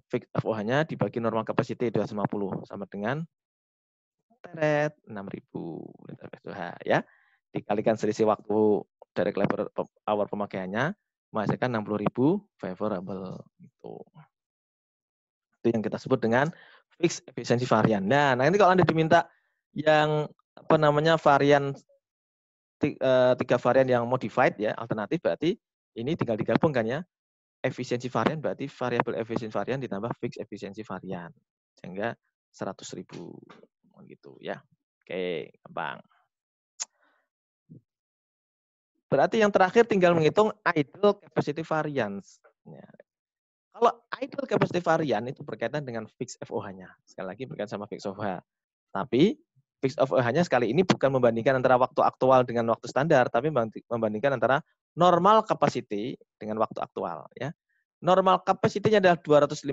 fix FOH-nya dibagi normal capacity 250 sama dengan 6.000 liter FOH ya. Dikalikan selisih waktu direct labor hour pemakaiannya menghasilkan 60.000 favorable gitu. Itu yang kita sebut dengan fixed efisiensi varian. Nah, nanti kalau Anda diminta yang apa namanya varian tiga varian yang modified ya, alternatif, berarti ini tinggal digabung kan ya. Efisiensi varian berarti variabel efisiensi varian ditambah fixed efisiensi varian. Sehingga 100.000 gitu ya. Oke, gampang. Berarti yang terakhir tinggal menghitung idle capacity variance. Ya. Kalau idle capacity variance itu berkaitan dengan fixed FOH-nya. Sekali lagi berkaitan sama fixed FOH. Tapi fixed FOH-nya sekali ini bukan membandingkan antara waktu aktual dengan waktu standar, tapi membandingkan antara normal capacity dengan waktu aktual. Ya. Normal capacity-nya adalah 250,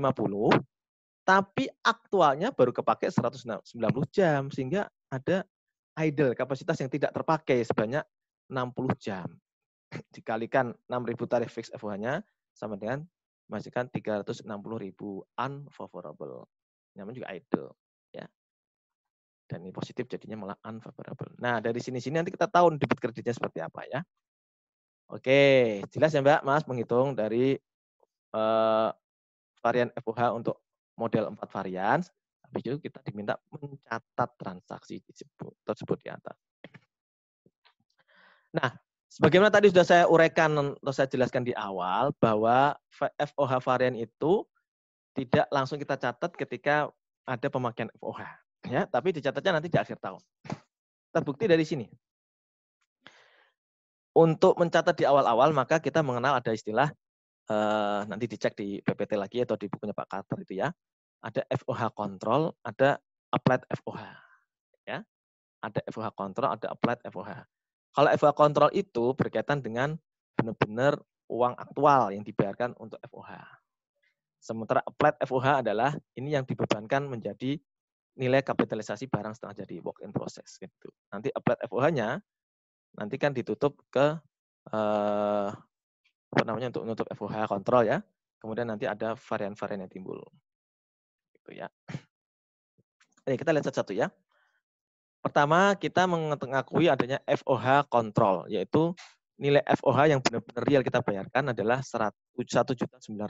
tapi aktualnya baru kepakai 190 jam, sehingga ada idle kapasitas yang tidak terpakai sebanyak 60 jam. Dikalikan 6.000 tarif fix FOH-nya sama dengan menghasilkan 360.000 unfavorable. Namanya juga idle. Ya. Dan ini positif jadinya malah unfavorable. Nah, dari sini-sini nanti kita tahu debit kreditnya seperti apa ya. Oke, jelas ya Mbak, Mas, menghitung dari varian FOH untuk model 4 varian. Habis itu kita diminta mencatat transaksi tersebut di atas. Nah, sebagaimana tadi sudah saya uraikan atau saya jelaskan di awal bahwa FOH varian itu tidak langsung kita catat ketika ada pemakaian FOH, ya, tapi dicatatnya nanti di akhir tahun. Terbukti dari sini. Untuk mencatat di awal-awal maka kita mengenal ada istilah nanti dicek di PPT lagi atau di bukunya Pak Carter itu ya. Ada FOH control, ada applied FOH, ya. Ada FOH control, ada applied FOH. Kalau FOH control itu berkaitan dengan benar-benar uang aktual yang dibayarkan untuk FOH. Sementara applied FOH adalah ini yang dibebankan menjadi nilai kapitalisasi barang setengah jadi, work in process gitu. Nanti applied FOH-nya nanti kan ditutup ke apa namanya untuk menutup FOH kontrol ya. Kemudian nanti ada varian-varian yang timbul. Gitu ya. Oke, kita lihat satu-satu ya. Pertama, kita mengakui adanya FOH kontrol, yaitu nilai FOH yang benar-benar real kita bayarkan adalah 1.900.000.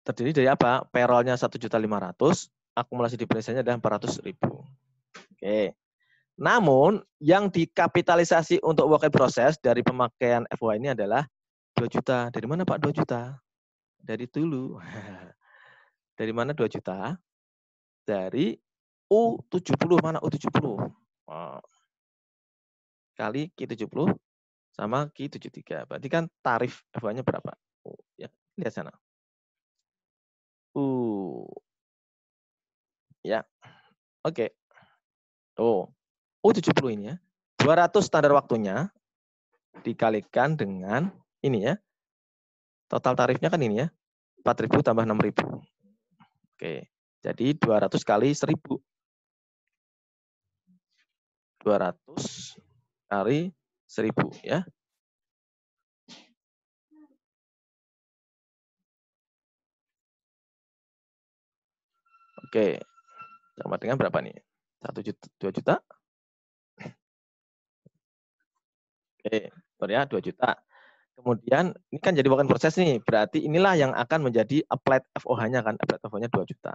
Terdiri dari apa? Payroll-nya 1.500.000, akumulasi depresiasinya adalah 400.000. Oke. Namun, yang dikapitalisasi untuk work in process dari pemakaian FOH ini adalah 2 juta. Dari mana Pak 2 juta? Dari dulu. Dari mana 2 juta? Dari U70, mana U70? Oh, kali Q70 sama Q73. Berarti kan tarif FOH-nya berapa? Oh, ya, lihat sana. Ya, oke. Oh, U70 ini ya. 200 standar waktunya dikalikan dengan ini ya. Total tarifnya kan ini ya. 4.000 tambah 6.000. Oke. Jadi 200 kali 1.000. 200 kali 1.000 ya. Oke. Sama dengan berapa nih? 1 juta, 2 juta? Oke, betul ya, 2 juta. Kemudian ini kan jadi work in process nih. Berarti inilah yang akan menjadi applied FOH-nya kan. Applied FOH-nya 2 juta.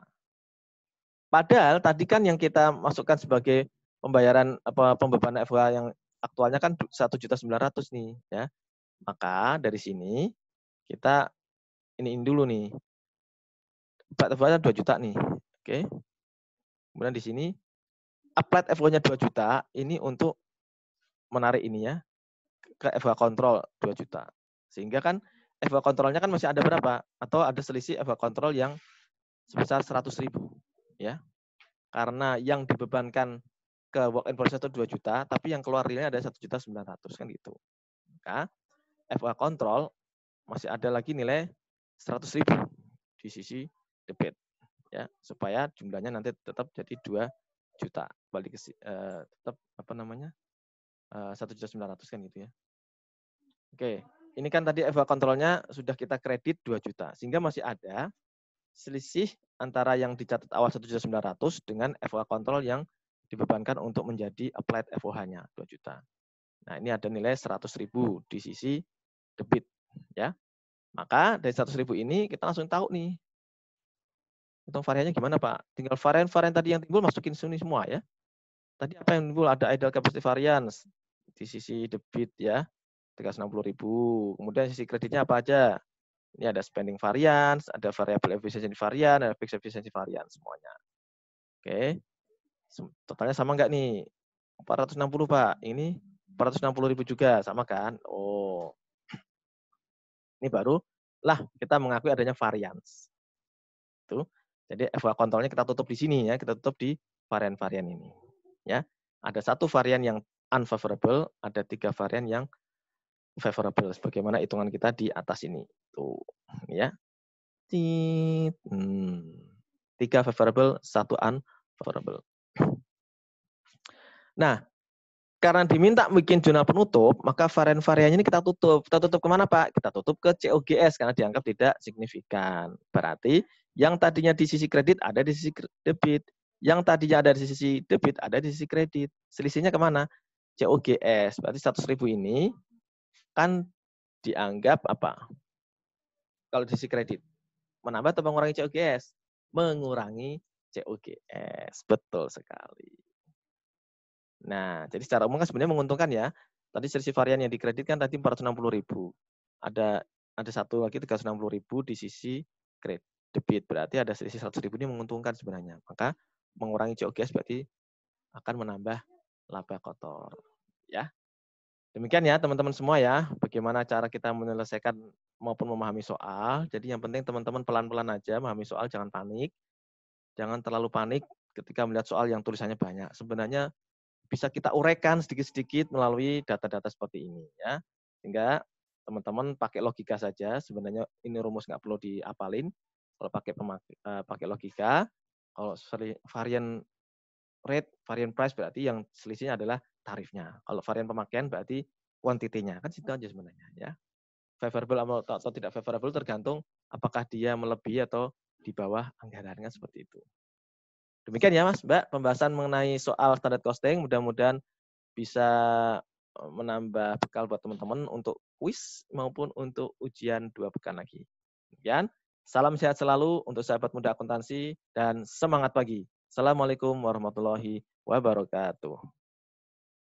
Padahal tadi kan yang kita masukkan sebagai pembayaran pembebanan FOH yang aktualnya kan 1.900.000 nih ya. Maka dari sini kita iniin dulu nih. Applied FOH-nya 2 juta nih. Oke. Kemudian di sini applied FOH-nya 2 juta ini untuk menarik ini ya ke FOH kontrol 2 juta. Sehingga kan FOH kontrolnya kan masih ada berapa? Atau ada selisih FOH kontrol yang sebesar 100.000 ya. Karena yang dibebankan ke work in process itu 2 juta, tapi yang keluar realnya ada 1.900.000 kan gitu. Maka FOH kontrol masih ada lagi nilai 100.000 di sisi debit ya, supaya jumlahnya nanti tetap jadi 2 juta. Balik ke tetap apa namanya? 1.900.000 kan gitu ya. Oke, ini kan tadi FOH kontrolnya sudah kita kredit 2 juta, sehingga masih ada selisih antara yang dicatat awal 1.900.000 dengan FOH kontrol yang dibebankan untuk menjadi applied FOH-nya 2 juta. Nah, ini ada nilai 100.000 di sisi debit ya. Maka dari 100.000 ini kita langsung tahu nih. Hitung variannya gimana, Pak? Tinggal varian-varian tadi yang timbul masukin sini semua ya. Tadi apa yang timbul? Ada idle capacity variance di sisi debit ya. 360.000. Kemudian sisi kreditnya apa aja? Ini ada spending variance, ada variable efficiency variance, ada fixed efficiency variance semuanya. Oke. Totalnya sama enggak nih? 460, Pak. Ini 460.000 juga, sama kan? Oh. Ini baru lah kita mengakui adanya variance. Itu. Jadi FOH kontrolnya kita tutup di sini ya, kita tutup di varian-varian ini. Ya. Ada satu varian yang unfavorable, ada 3 varian yang favorable sebagaimana hitungan kita di atas ini. Tuh, ya. 3 favorable, 1 unfavorable. Nah, karena diminta bikin jurnal penutup, maka varian-variannya ini kita tutup. Kita tutup kemana, Pak? Kita tutup ke COGS karena dianggap tidak signifikan. Berarti yang tadinya di sisi kredit ada di sisi debit. Yang tadinya ada di sisi debit ada di sisi kredit. Selisihnya kemana? COGS. Berarti 100.000 ini kan dianggap apa? Kalau di sisi kredit. Menambah atau mengurangi COGS? Mengurangi COGS. Betul sekali. Nah, jadi secara umum kan sebenarnya menguntungkan ya. Tadi selisih varian yang dikreditkan tadi 460.000. Ada satu lagi 360.000 di sisi debit. Berarti ada selisih 100.000 ini menguntungkan sebenarnya. Maka mengurangi COGS berarti akan menambah laba kotor. Ya. Demikian ya teman-teman semua ya. Bagaimana cara kita menyelesaikan maupun memahami soal. Jadi yang penting teman-teman pelan-pelan aja memahami soal, jangan panik. Jangan terlalu panik ketika melihat soal yang tulisannya banyak. Sebenarnya bisa kita uraikan sedikit-sedikit melalui data-data seperti ini ya. Sehingga teman-teman pakai logika saja, sebenarnya ini rumus nggak perlu diapalin. Kalau pakai logika, kalau varian rate, varian price berarti yang selisihnya adalah tarifnya. Kalau varian pemakaian berarti kuantitinya. Kan situ aja sebenarnya ya. Favorable atau tidak favorable tergantung apakah dia melebihi atau di bawah anggarannya seperti itu. Demikian ya Mas, Mbak, pembahasan mengenai soal standard costing. Mudah-mudahan bisa menambah bekal buat teman-teman untuk kuis maupun untuk ujian 2 pekan lagi. Demikian, salam sehat selalu untuk sahabat muda akuntansi dan semangat pagi. Assalamualaikum warahmatullahi wabarakatuh.